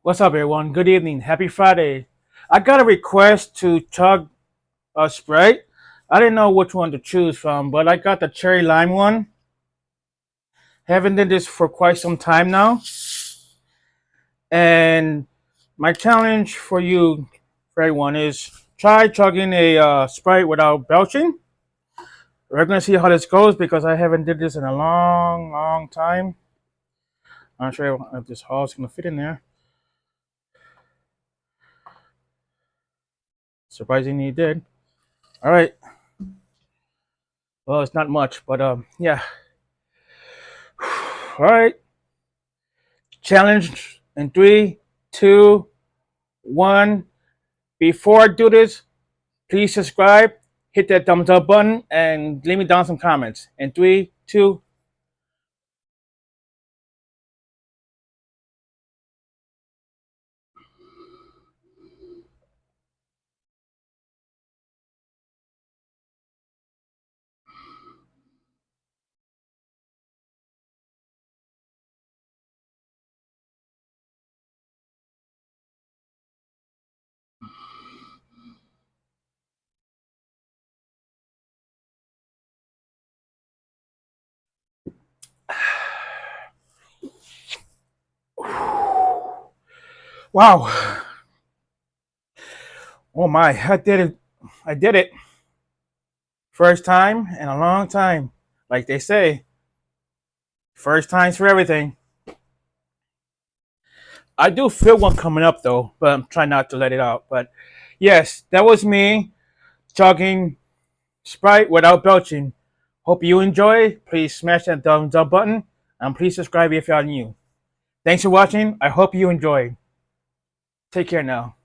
What's up, everyone? Good evening. Happy Friday. I got a request to chug a Sprite. I didn't know which one to choose from, but I got the cherry lime one. Haven't did this for quite some time now. And my challenge for you, for everyone, is try chugging a Sprite without belching. We're gonna see how this goes because I haven't did this in a long time. I'm not sure if this hall is gonna fit in there. Surprisingly, it did. All right. Well, it's not much, but yeah. All right. Challenge in three, two, one. Before I do this, please subscribe, hit that thumbs up button, and leave me down some comments. In three, two. Wow. Oh my, I did it. I did it. First time in a long time. Like they say, first times for everything. I do feel one coming up though, but I'm trying not to let it out. But yes, that was me chugging Sprite without belching. Hope you enjoy. Please smash that thumbs up button and please subscribe if you are new. Thanks for watching. I hope you enjoyed. Take care now.